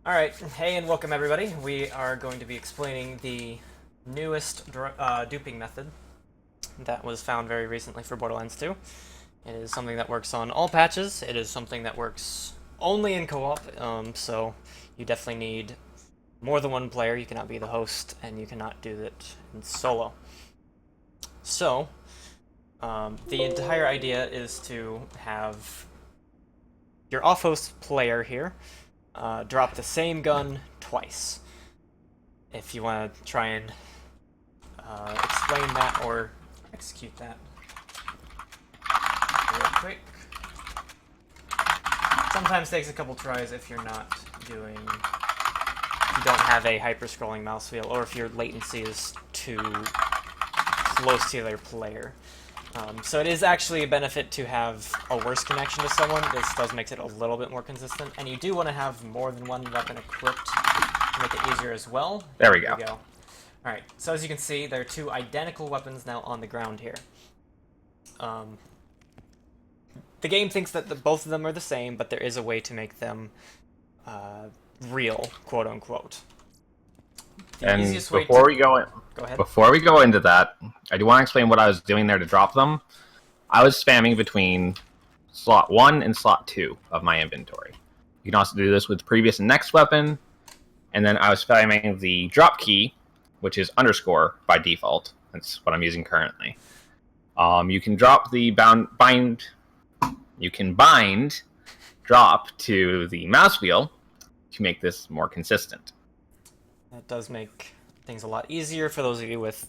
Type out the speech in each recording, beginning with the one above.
Alright, hey and welcome everybody. We are going to be explaining the newest duping method that was found very recently for Borderlands 2. It is something that works on all patches. It is something that works only in co-op, so you definitely need more than one player. You cannot be the host, and you cannot do it in solo. So, the entire idea is to have your off-host player here drop the same gun twice. If you want to try and explain that or execute that real quick. Sometimes takes a couple tries if you're not doing, if you don't have a hyper-scrolling mouse wheel, or if your latency is too close to the other player. So it is actually a benefit to have a worse connection to someone. This does make it a little bit more consistent, and you do want to have more than one weapon equipped to make it easier as well. There we go. Alright, so as you can see, there are two identical weapons now on the ground here. The game thinks that both of them are the same, but there is a way to make them real, quote-unquote. And before we go into that, I do want to explain what I was doing there to drop them. I was spamming between slot 1 and slot 2 of my inventory. You can also do this with previous and next weapon. And then I was spamming the drop key, which is underscore by default. That's what I'm using currently. You can drop the bind drop to the mouse wheel to make this more consistent. That does make things a lot easier for those of you with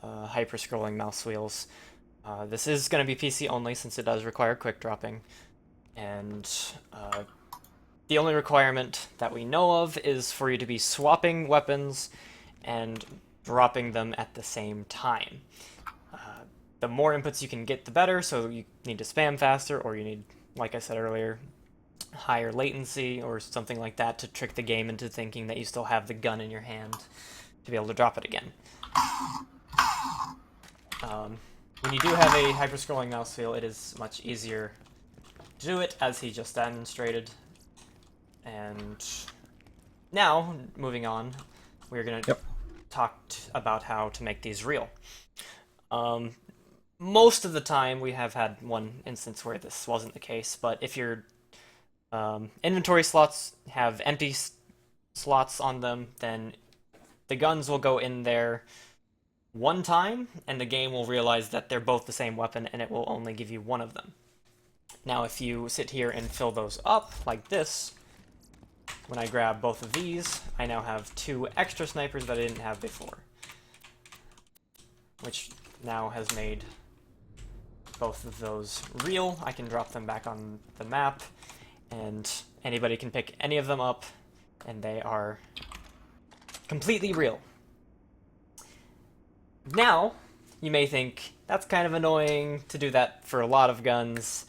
hyper-scrolling mouse wheels. This is going to be PC only since it does require quick dropping, and the only requirement that we know of is for you to be swapping weapons and dropping them at the same time. The more inputs you can get, the better, so you need to spam faster, or you need, like I said earlier, higher latency or something like that to trick the game into thinking that you still have the gun in your hand to be able to drop it again. When you do have a hyper-scrolling mouse wheel, it is much easier to do it, as he just demonstrated. And now, moving on, we're going to talk about how to make these real. Most of the time, we have had one instance where this wasn't the case, but if your inventory slots have empty slots on them, then the guns will go in there one time, and the game will realize that they're both the same weapon, and it will only give you one of them. Now, if you sit here and fill those up, like this, when I grab both of these, I now have two extra snipers that I didn't have before, which now has made both of those real. I can drop them back on the map, and anybody can pick any of them up, and they are completely real. Now, you may think, that's kind of annoying to do that for a lot of guns,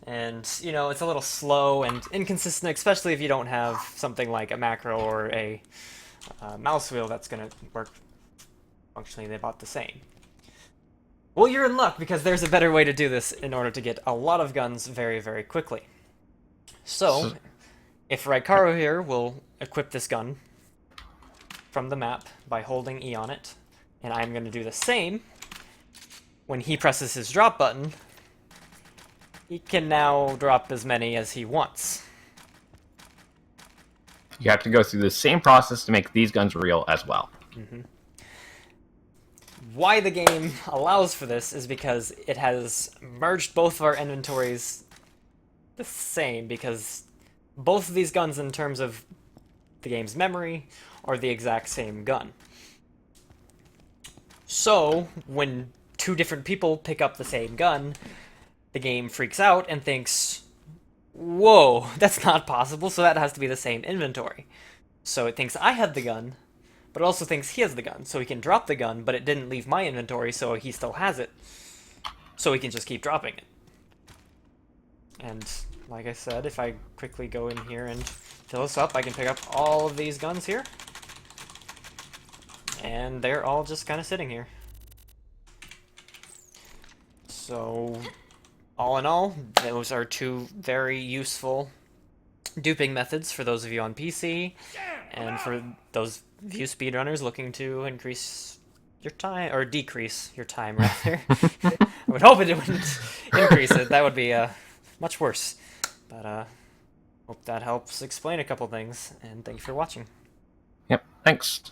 and, you know, it's a little slow and inconsistent, especially if you don't have something like a macro or a mouse wheel that's going to work functionally about the same. Well, you're in luck, because there's a better way to do this in order to get a lot of guns very, very quickly. So, if Raikaro here will equip this gun from the map by holding E on it, and I'm going to do the same, when he presses his drop button, he can now drop as many as he wants. You have to go through the same process to make these guns real as well. Mm-hmm. Why the game allows for this is because it has merged both of our inventories the same, because both of these guns, in terms of the game's memory, are the exact same gun. So, when two different people pick up the same gun, the game freaks out and thinks, whoa, that's not possible, so that has to be the same inventory. So it thinks I had the gun, but it also thinks he has the gun, so he can drop the gun, but it didn't leave my inventory, so he still has it. So he can just keep dropping it. And, like I said, if I quickly go in here and fill this up, I can pick up all of these guns here. And they're all just kind of sitting here. So, all in all, those are two very useful duping methods for those of you on PC, and for those of you speedrunners looking to increase your time, or decrease your time, rather. I would hope it wouldn't increase it. That would be much worse. But hope that helps explain a couple things, and thank you for watching. Yep, thanks.